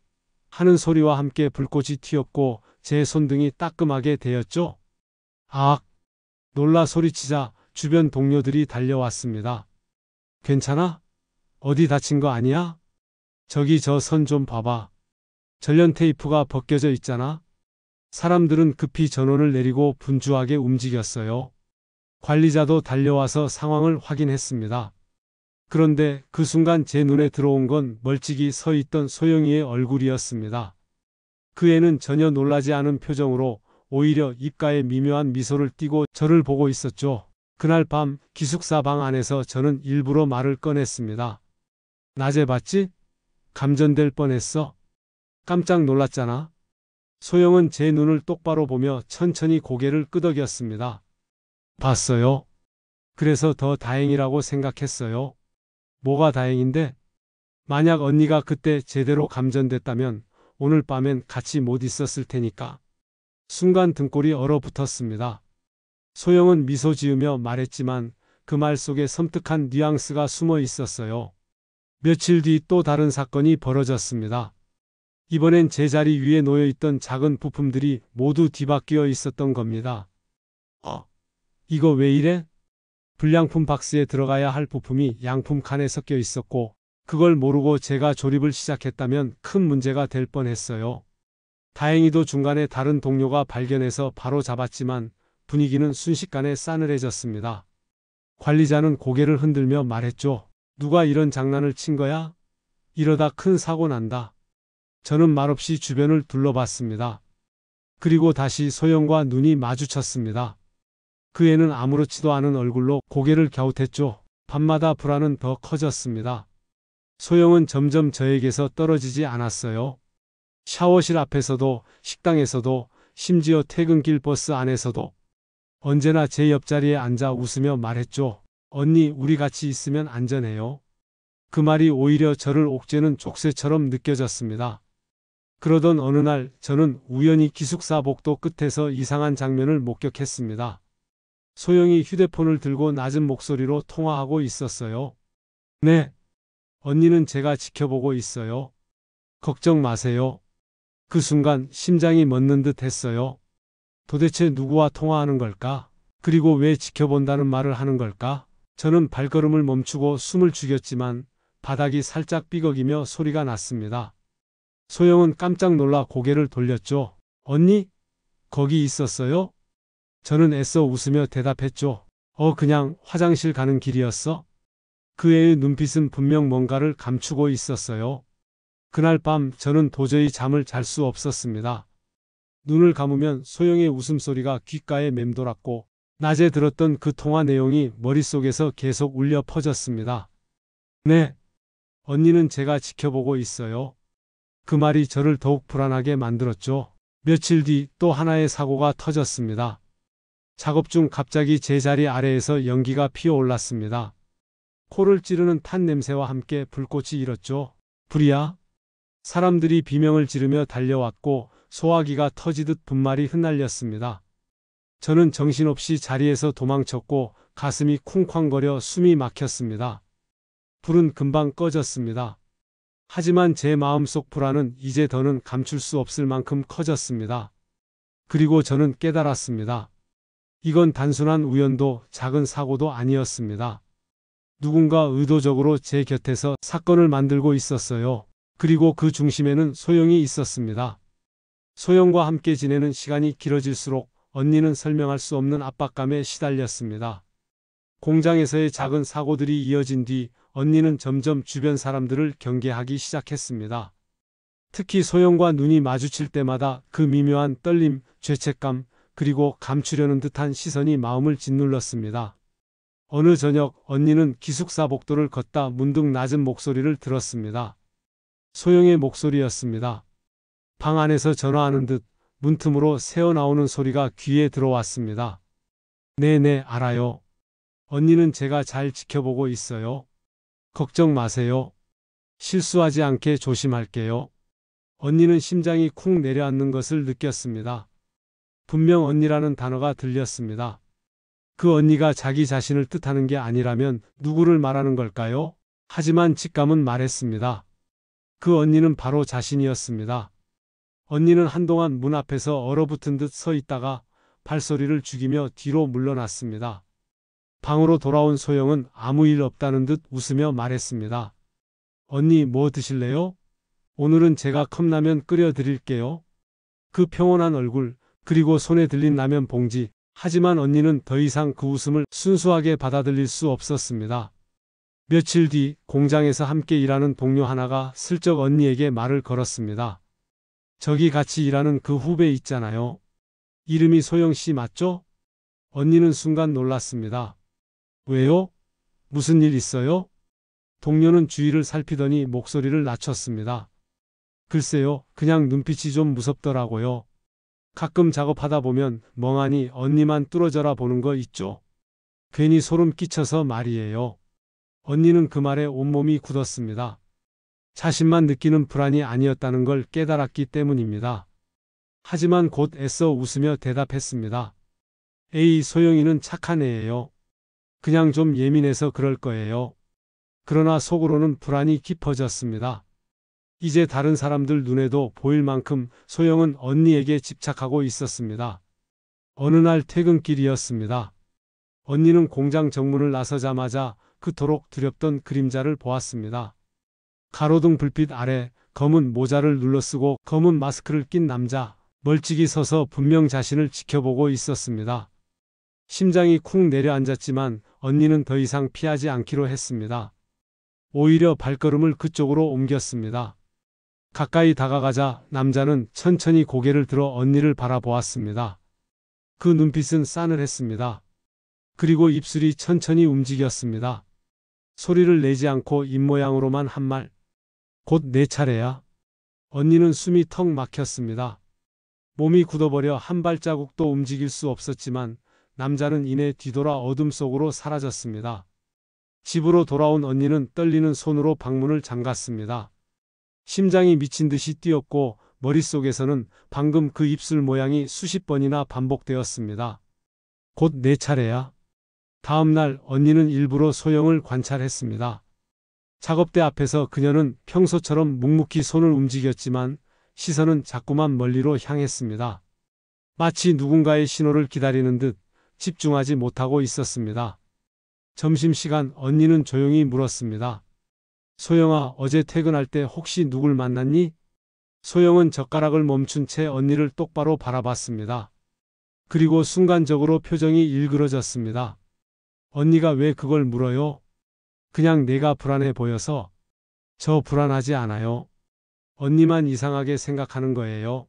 하는 소리와 함께 불꽃이 튀었고 제 손등이 따끔하게 데였죠. 아악! 놀라 소리치자 주변 동료들이 달려왔습니다. 괜찮아? 어디 다친 거 아니야? 저기 저 선 좀 봐봐. 전련 테이프가 벗겨져 있잖아. 사람들은 급히 전원을 내리고 분주하게 움직였어요. 관리자도 달려와서 상황을 확인했습니다. 그런데 그 순간 제 눈에 들어온 건 멀찍이 서 있던 소영이의 얼굴이었습니다. 그 애는 전혀 놀라지 않은 표정으로 오히려 입가에 미묘한 미소를 띠고 저를 보고 있었죠. 그날 밤 기숙사 방 안에서 저는 일부러 말을 꺼냈습니다. 낮에 봤지? 감전될 뻔했어. 깜짝 놀랐잖아. 소영은 제 눈을 똑바로 보며 천천히 고개를 끄덕였습니다. 봤어요. 그래서 더 다행이라고 생각했어요. 뭐가 다행인데? 만약 언니가 그때 제대로 감전됐다면 오늘 밤엔 같이 못 있었을 테니까. 순간 등골이 얼어붙었습니다. 소영은 미소 지으며 말했지만 그 말 속에 섬뜩한 뉘앙스가 숨어 있었어요. 며칠 뒤 또 다른 사건이 벌어졌습니다. 이번엔 제 자리 위에 놓여있던 작은 부품들이 모두 뒤바뀌어 있었던 겁니다. 이거 왜 이래? 불량품 박스에 들어가야 할 부품이 양품 칸에 섞여 있었고 그걸 모르고 제가 조립을 시작했다면 큰 문제가 될 뻔했어요. 다행히도 중간에 다른 동료가 발견해서 바로 잡았지만 분위기는 순식간에 싸늘해졌습니다. 관리자는 고개를 흔들며 말했죠. 누가 이런 장난을 친 거야? 이러다 큰 사고 난다. 저는 말없이 주변을 둘러봤습니다. 그리고 다시 소영과 눈이 마주쳤습니다. 그 애는 아무렇지도 않은 얼굴로 고개를 갸웃했죠. 밤마다 불안은 더 커졌습니다. 소영은 점점 저에게서 떨어지지 않았어요. 샤워실 앞에서도, 식당에서도, 심지어 퇴근길 버스 안에서도 언제나 제 옆자리에 앉아 웃으며 말했죠. 언니, 우리 같이 있으면 안전해요. 그 말이 오히려 저를 옥죄는 족쇄처럼 느껴졌습니다. 그러던 어느 날 저는 우연히 기숙사 복도 끝에서 이상한 장면을 목격했습니다. 소영이 휴대폰을 들고 낮은 목소리로 통화하고 있었어요. 네. 언니는 제가 지켜보고 있어요. 걱정 마세요. 그 순간 심장이 멎는 듯 했어요. 도대체 누구와 통화하는 걸까? 그리고 왜 지켜본다는 말을 하는 걸까? 저는 발걸음을 멈추고 숨을 죽였지만 바닥이 살짝 삐걱이며 소리가 났습니다. 소영은 깜짝 놀라 고개를 돌렸죠. 언니? 거기 있었어요? 저는 애써 웃으며 대답했죠. 그냥 화장실 가는 길이었어? 그 애의 눈빛은 분명 뭔가를 감추고 있었어요. 그날 밤 저는 도저히 잠을 잘 수 없었습니다. 눈을 감으면 소영의 웃음소리가 귓가에 맴돌았고 낮에 들었던 그 통화 내용이 머릿속에서 계속 울려 퍼졌습니다. 네. 언니는 제가 지켜보고 있어요. 그 말이 저를 더욱 불안하게 만들었죠. 며칠 뒤 또 하나의 사고가 터졌습니다. 작업 중 갑자기 제 자리 아래에서 연기가 피어올랐습니다. 코를 찌르는 탄 냄새와 함께 불꽃이 일었죠. 불이야? 사람들이 비명을 지르며 달려왔고 소화기가 터지듯 분말이 흩날렸습니다. 저는 정신없이 자리에서 도망쳤고 가슴이 쿵쾅거려 숨이 막혔습니다. 불은 금방 꺼졌습니다. 하지만 제 마음속 불안은 이제 더는 감출 수 없을 만큼 커졌습니다. 그리고 저는 깨달았습니다. 이건 단순한 우연도 작은 사고도 아니었습니다. 누군가 의도적으로 제 곁에서 사건을 만들고 있었어요. 그리고 그 중심에는 소영이 있었습니다. 소영과 함께 지내는 시간이 길어질수록 언니는 설명할 수 없는 압박감에 시달렸습니다. 공장에서의 작은 사고들이 이어진 뒤 언니는 점점 주변 사람들을 경계하기 시작했습니다. 특히 소영과 눈이 마주칠 때마다 그 미묘한 떨림, 죄책감, 그리고 감추려는 듯한 시선이 마음을 짓눌렀습니다. 어느 저녁 언니는 기숙사 복도를 걷다 문득 낮은 목소리를 들었습니다. 소영의 목소리였습니다. 방 안에서 전화하는 듯 문틈으로 새어나오는 소리가 귀에 들어왔습니다. 네네, 알아요. 언니는 제가 잘 지켜보고 있어요. 걱정 마세요. 실수하지 않게 조심할게요. 언니는 심장이 쿵 내려앉는 것을 느꼈습니다. 분명 언니라는 단어가 들렸습니다. 그 언니가 자기 자신을 뜻하는 게 아니라면 누구를 말하는 걸까요? 하지만 직감은 말했습니다. 그 언니는 바로 자신이었습니다. 언니는 한동안 문 앞에서 얼어붙은 듯 서 있다가 발소리를 죽이며 뒤로 물러났습니다. 방으로 돌아온 소영은 아무 일 없다는 듯 웃으며 말했습니다. 언니, 뭐 드실래요? 오늘은 제가 컵라면 끓여 드릴게요. 그 평온한 얼굴, 그리고 손에 들린 라면 봉지. 하지만 언니는 더 이상 그 웃음을 순수하게 받아들일 수 없었습니다. 며칠 뒤 공장에서 함께 일하는 동료 하나가 슬쩍 언니에게 말을 걸었습니다. 저기 같이 일하는 그 후배 있잖아요. 이름이 소영 씨 맞죠? 언니는 순간 놀랐습니다. 왜요? 무슨 일 있어요? 동료는 주위를 살피더니 목소리를 낮췄습니다. 글쎄요, 그냥 눈빛이 좀 무섭더라고요. 가끔 작업하다 보면 멍하니 언니만 뚫어져라 보는 거 있죠. 괜히 소름 끼쳐서 말이에요. 언니는 그 말에 온몸이 굳었습니다. 자신만 느끼는 불안이 아니었다는 걸 깨달았기 때문입니다. 하지만 곧 애써 웃으며 대답했습니다. 에이, 소영이는 착한 애예요. 그냥 좀 예민해서 그럴 거예요. 그러나 속으로는 불안이 깊어졌습니다. 이제 다른 사람들 눈에도 보일 만큼 소영은 언니에게 집착하고 있었습니다. 어느 날 퇴근길이었습니다. 언니는 공장 정문을 나서자마자 그토록 두렵던 그림자를 보았습니다. 가로등 불빛 아래 검은 모자를 눌러쓰고 검은 마스크를 낀 남자, 멀찍이 서서 분명 자신을 지켜보고 있었습니다. 심장이 쿵 내려앉았지만 언니는 더 이상 피하지 않기로 했습니다. 오히려 발걸음을 그쪽으로 옮겼습니다. 가까이 다가가자 남자는 천천히 고개를 들어 언니를 바라보았습니다. 그 눈빛은 싸늘했습니다. 그리고 입술이 천천히 움직였습니다. 소리를 내지 않고 입모양으로만 한 말. 곧 내 차례야. 언니는 숨이 턱 막혔습니다. 몸이 굳어버려 한 발자국도 움직일 수 없었지만 남자는 이내 뒤돌아 어둠 속으로 사라졌습니다. 집으로 돌아온 언니는 떨리는 손으로 방문을 잠갔습니다. 심장이 미친 듯이 뛰었고 머릿속에서는 방금 그 입술 모양이 수십 번이나 반복되었습니다. 곧 내 차례야. 다음 날 언니는 일부러 소영을 관찰했습니다. 작업대 앞에서 그녀는 평소처럼 묵묵히 손을 움직였지만 시선은 자꾸만 멀리로 향했습니다. 마치 누군가의 신호를 기다리는 듯 집중하지 못하고 있었습니다. 점심시간 언니는 조용히 물었습니다. 소영아, 어제 퇴근할 때 혹시 누굴 만났니? 소영은 젓가락을 멈춘 채 언니를 똑바로 바라봤습니다. 그리고 순간적으로 표정이 일그러졌습니다. 언니가 왜 그걸 물어요? 그냥 내가 불안해 보여서. 저 불안하지 않아요. 언니만 이상하게 생각하는 거예요.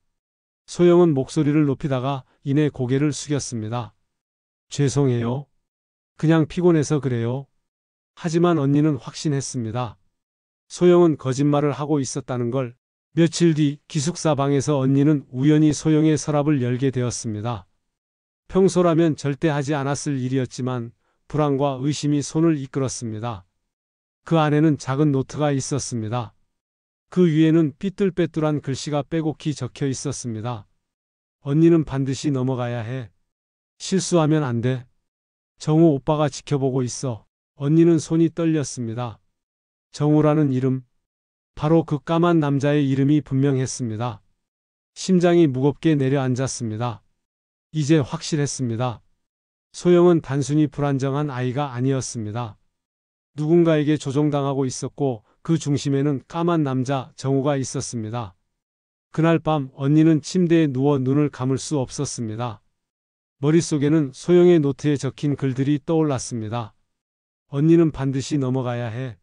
소영은 목소리를 높이다가 이내 고개를 숙였습니다. 죄송해요. 그냥 피곤해서 그래요. 하지만 언니는 확신했습니다. 소영은 거짓말을 하고 있었다는 걸. 며칠 뒤 기숙사 방에서 언니는 우연히 소영의 서랍을 열게 되었습니다. 평소라면 절대 하지 않았을 일이었지만 불안과 의심이 손을 이끌었습니다. 그 안에는 작은 노트가 있었습니다. 그 위에는 삐뚤빼뚤한 글씨가 빼곡히 적혀 있었습니다. 언니는 반드시 넘어가야 해. 실수하면 안 돼. 정우 오빠가 지켜보고 있어. 언니는 손이 떨렸습니다. 정우라는 이름. 바로 그 까만 남자의 이름이 분명했습니다. 심장이 무겁게 내려앉았습니다. 이제 확실했습니다. 소영은 단순히 불안정한 아이가 아니었습니다. 누군가에게 조종당하고 있었고 그 중심에는 까만 남자 정우가 있었습니다. 그날 밤 언니는 침대에 누워 눈을 감을 수 없었습니다. 머릿속에는 소영의 노트에 적힌 글들이 떠올랐습니다. 언니는 반드시 넘어가야 해.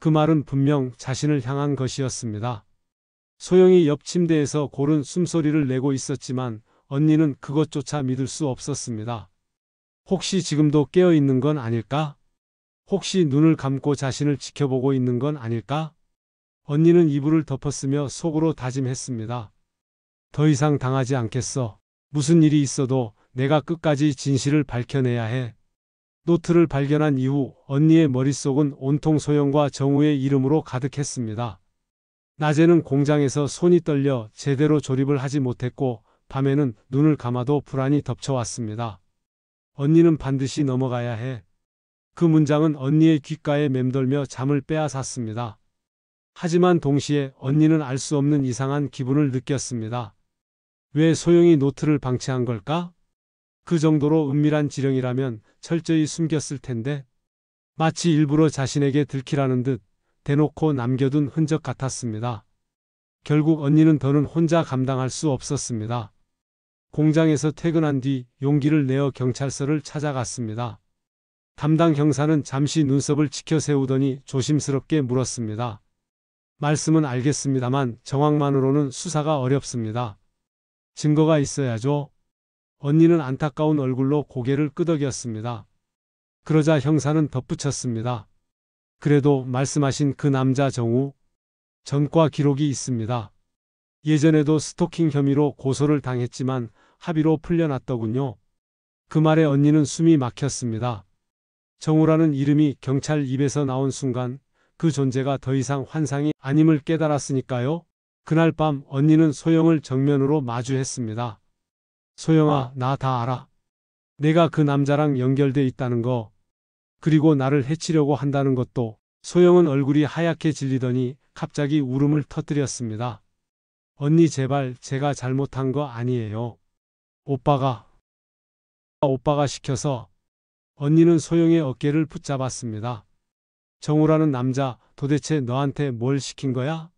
그 말은 분명 자신을 향한 것이었습니다. 소영이 옆 침대에서 고른 숨소리를 내고 있었지만 언니는 그것조차 믿을 수 없었습니다. 혹시 지금도 깨어 있는 건 아닐까? 혹시 눈을 감고 자신을 지켜보고 있는 건 아닐까? 언니는 이불을 덮었으며 속으로 다짐했습니다. 더 이상 당하지 않겠어. 무슨 일이 있어도 내가 끝까지 진실을 밝혀내야 해. 노트를 발견한 이후 언니의 머릿속은 온통 소영과 정우의 이름으로 가득했습니다. 낮에는 공장에서 손이 떨려 제대로 조립을 하지 못했고 밤에는 눈을 감아도 불안이 덮쳐왔습니다. 언니는 반드시 넘어가야 해. 그 문장은 언니의 귓가에 맴돌며 잠을 빼앗았습니다. 하지만 동시에 언니는 알 수 없는 이상한 기분을 느꼈습니다. 왜 소영이 노트를 방치한 걸까? 그 정도로 은밀한 지령이라면 철저히 숨겼을 텐데 마치 일부러 자신에게 들키라는 듯 대놓고 남겨둔 흔적 같았습니다. 결국 언니는 더는 혼자 감당할 수 없었습니다. 공장에서 퇴근한 뒤 용기를 내어 경찰서를 찾아갔습니다. 담당 형사는 잠시 눈썹을 치켜 세우더니 조심스럽게 물었습니다. 말씀은 알겠습니다만 정황만으로는 수사가 어렵습니다. 증거가 있어야죠. 언니는 안타까운 얼굴로 고개를 끄덕였습니다. 그러자 형사는 덧붙였습니다. 그래도 말씀하신 그 남자 정우, 전과 기록이 있습니다. 예전에도 스토킹 혐의로 고소를 당했지만 합의로 풀려났더군요. 그 말에 언니는 숨이 막혔습니다. 정우라는 이름이 경찰 입에서 나온 순간 그 존재가 더 이상 환상이 아님을 깨달았으니까요. 그날 밤 언니는 소영을 정면으로 마주했습니다. 소영아, 나 다 알아. 내가 그 남자랑 연결돼 있다는 거, 그리고 나를 해치려고 한다는 것도. 소영은 얼굴이 하얗게 질리더니 갑자기 울음을 터뜨렸습니다. 언니 제발 제가 잘못한 거 아니에요. 오빠가 시켜서. 언니는 소영의 어깨를 붙잡았습니다. 정우라는 남자 도대체 너한테 뭘 시킨 거야?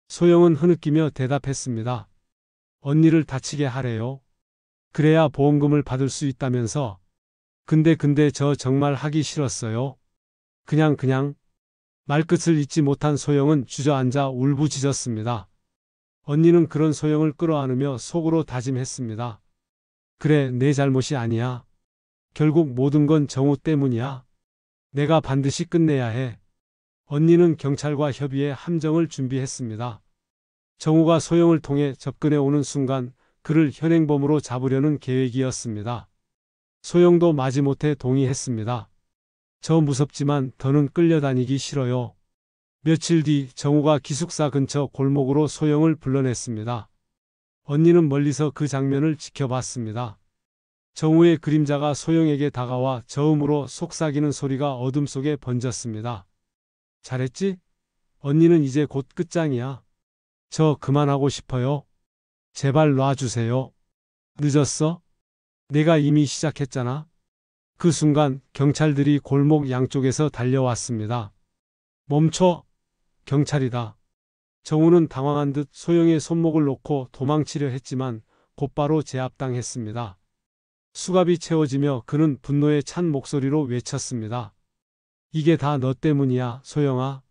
소영은 흐느끼며 대답했습니다. 언니를 다치게 하래요. 그래야 보험금을 받을 수 있다면서. 근데 저 정말 하기 싫었어요. 그냥. 말끝을 잇지 못한 소영은 주저앉아 울부짖었습니다. 언니는 그런 소영을 끌어안으며 속으로 다짐했습니다. 그래, 내 잘못이 아니야. 결국 모든 건 정우 때문이야. 내가 반드시 끝내야 해. 언니는 경찰과 협의해 함정을 준비했습니다. 정우가 소영을 통해 접근해 오는 순간 그를 현행범으로 잡으려는 계획이었습니다. 소영도 마지못해 동의했습니다. 저 무섭지만 더는 끌려다니기 싫어요. 며칠 뒤 정우가 기숙사 근처 골목으로 소영을 불러냈습니다. 언니는 멀리서 그 장면을 지켜봤습니다. 정우의 그림자가 소영에게 다가와 저음으로 속삭이는 소리가 어둠 속에 번졌습니다. 잘했지? 언니는 이제 곧 끝장이야. 저 그만하고 싶어요. 제발 놔주세요. 늦었어? 내가 이미 시작했잖아. 그 순간 경찰들이 골목 양쪽에서 달려왔습니다. 멈춰! 경찰이다. 정우는 당황한 듯 소영의 손목을 놓고 도망치려 했지만 곧바로 제압당했습니다. 수갑이 채워지며 그는 분노에 찬 목소리로 외쳤습니다. 이게 다 너 때문이야, 소영아.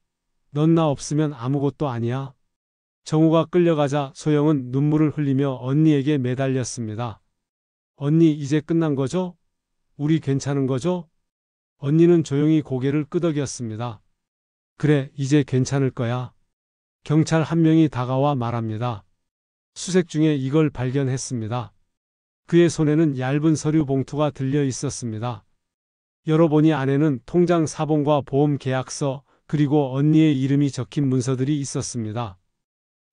넌 나 없으면 아무것도 아니야. 정우가 끌려가자 소영은 눈물을 흘리며 언니에게 매달렸습니다. 언니, 이제 끝난 거죠? 우리 괜찮은 거죠? 언니는 조용히 고개를 끄덕였습니다. 그래, 이제 괜찮을 거야. 경찰 한 명이 다가와 말합니다. 수색 중에 이걸 발견했습니다. 그의 손에는 얇은 서류 봉투가 들려 있었습니다. 열어보니 안에는 통장 사본과 보험 계약서 그리고 언니의 이름이 적힌 문서들이 있었습니다.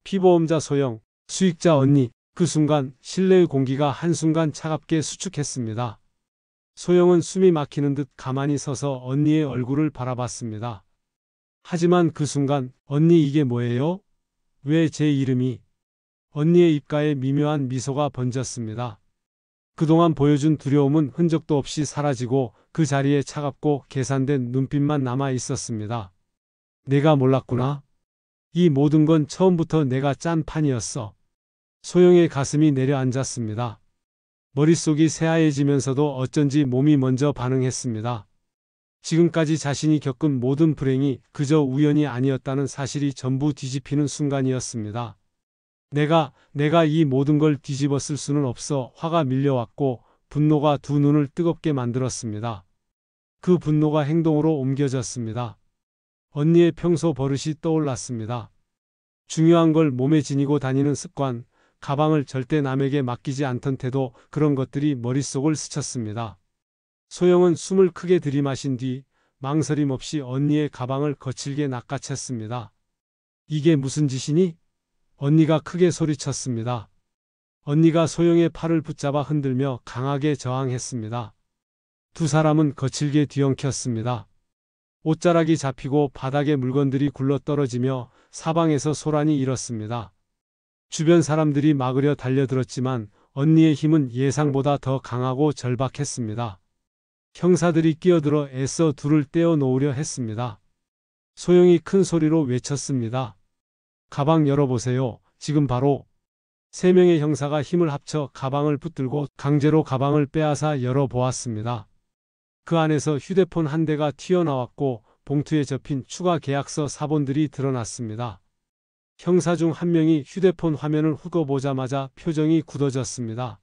피보험자 소영, 수익자 언니. 그 순간 실내의 공기가 한순간 차갑게 수축했습니다. 소영은 숨이 막히는 듯 가만히 서서 언니의 얼굴을 바라봤습니다. 하지만 그 순간 언니 이게 뭐예요? 왜 제 이름이? 언니의 입가에 미묘한 미소가 번졌습니다. 그동안 보여준 두려움은 흔적도 없이 사라지고 그 자리에 차갑고 계산된 눈빛만 남아 있었습니다. 내가 몰랐구나. 이 모든 건 처음부터 내가 짠 판이었어. 소영의 가슴이 내려앉았습니다. 머릿속이 새하얘지면서도 어쩐지 몸이 먼저 반응했습니다. 지금까지 자신이 겪은 모든 불행이 그저 우연이 아니었다는 사실이 전부 뒤집히는 순간이었습니다. 내가 이 모든 걸 뒤집었을 수는 없어. 화가 밀려왔고 분노가 두 눈을 뜨겁게 만들었습니다. 그 분노가 행동으로 옮겨졌습니다. 언니의 평소 버릇이 떠올랐습니다. 중요한 걸 몸에 지니고 다니는 습관, 가방을 절대 남에게 맡기지 않던 태도, 그런 것들이 머릿속을 스쳤습니다. 소영은 숨을 크게 들이마신 뒤 망설임 없이 언니의 가방을 거칠게 낚아챘습니다. 이게 무슨 짓이니? 언니가 크게 소리쳤습니다. 언니가 소영의 팔을 붙잡아 흔들며 강하게 저항했습니다. 두 사람은 거칠게 뒤엉켰습니다. 옷자락이 잡히고 바닥에 물건들이 굴러떨어지며 사방에서 소란이 일었습니다. 주변 사람들이 막으려 달려들었지만 언니의 힘은 예상보다 더 강하고 절박했습니다. 형사들이 끼어들어 애써 둘을 떼어 놓으려 했습니다. 소영이 큰 소리로 외쳤습니다. 가방 열어보세요. 지금 바로. 세 명의 형사가 힘을 합쳐 가방을 붙들고 강제로 가방을 빼앗아 열어보았습니다. 그 안에서 휴대폰 한 대가 튀어나왔고 봉투에 접힌 추가 계약서 사본들이 드러났습니다. 형사 중 한 명이 휴대폰 화면을 훑어보자마자 표정이 굳어졌습니다.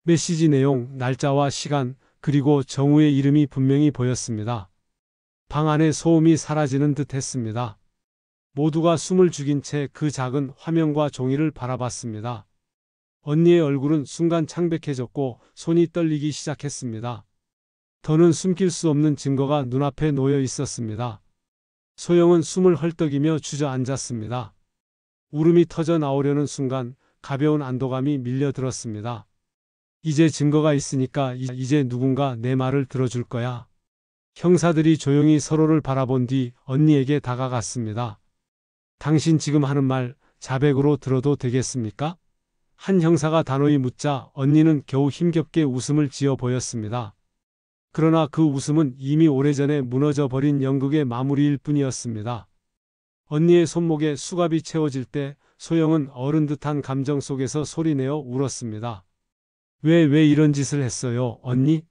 메시지 내용, 날짜와 시간, 그리고 정우의 이름이 분명히 보였습니다. 방 안의 소음이 사라지는 듯 했습니다. 모두가 숨을 죽인 채 그 작은 화면과 종이를 바라봤습니다. 언니의 얼굴은 순간 창백해졌고 손이 떨리기 시작했습니다. 더는 숨길 수 없는 증거가 눈앞에 놓여 있었습니다. 소영은 숨을 헐떡이며 주저앉았습니다. 울음이 터져 나오려는 순간 가벼운 안도감이 밀려들었습니다. 이제 증거가 있으니까 이제 누군가 내 말을 들어줄 거야. 형사들이 조용히 서로를 바라본 뒤 언니에게 다가갔습니다. 당신 지금 하는 말 자백으로 들어도 되겠습니까? 한 형사가 단호히 묻자 언니는 겨우 힘겹게 웃음을 지어 보였습니다. 그러나 그 웃음은 이미 오래전에 무너져 버린 연극의 마무리일 뿐이었습니다. 언니의 손목에 수갑이 채워질 때 소영은 어른 듯한 감정 속에서 소리내어 울었습니다. 왜 이런 짓을 했어요, 언니?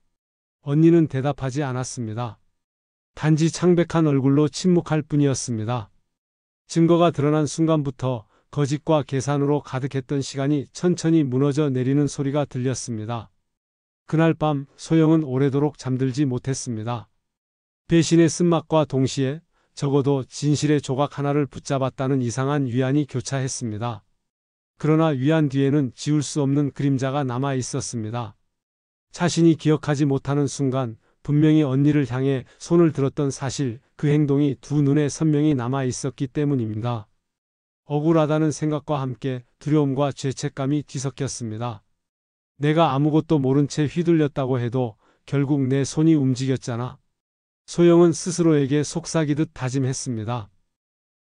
언니는 대답하지 않았습니다. 단지 창백한 얼굴로 침묵할 뿐이었습니다. 증거가 드러난 순간부터 거짓과 계산으로 가득했던 시간이 천천히 무너져 내리는 소리가 들렸습니다. 그날 밤 소영은 오래도록 잠들지 못했습니다. 배신의 쓴맛과 동시에 적어도 진실의 조각 하나를 붙잡았다는 이상한 위안이 교차했습니다. 그러나 위안 뒤에는 지울 수 없는 그림자가 남아 있었습니다. 자신이 기억하지 못하는 순간 분명히 언니를 향해 손을 들었던 사실, 그 행동이 두 눈에 선명히 남아 있었기 때문입니다. 억울하다는 생각과 함께 두려움과 죄책감이 뒤섞였습니다. 내가 아무것도 모른 채 휘둘렸다고 해도 결국 내 손이 움직였잖아. 소영은 스스로에게 속삭이듯 다짐했습니다.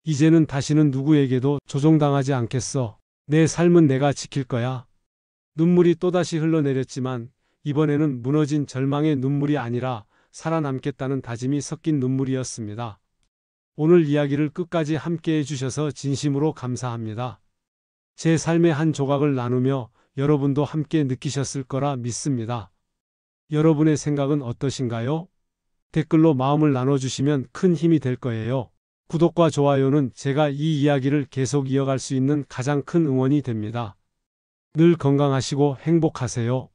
이제는 다시는 누구에게도 조종당하지 않겠어. 내 삶은 내가 지킬 거야. 눈물이 또다시 흘러내렸지만 이번에는 무너진 절망의 눈물이 아니라 살아남겠다는 다짐이 섞인 눈물이었습니다. 오늘 이야기를 끝까지 함께해 주셔서 진심으로 감사합니다. 제 삶의 한 조각을 나누며 여러분도 함께 느끼셨을 거라 믿습니다. 여러분의 생각은 어떠신가요? 댓글로 마음을 나눠주시면 큰 힘이 될 거예요. 구독과 좋아요는 제가 이 이야기를 계속 이어갈 수 있는 가장 큰 응원이 됩니다. 늘 건강하시고 행복하세요.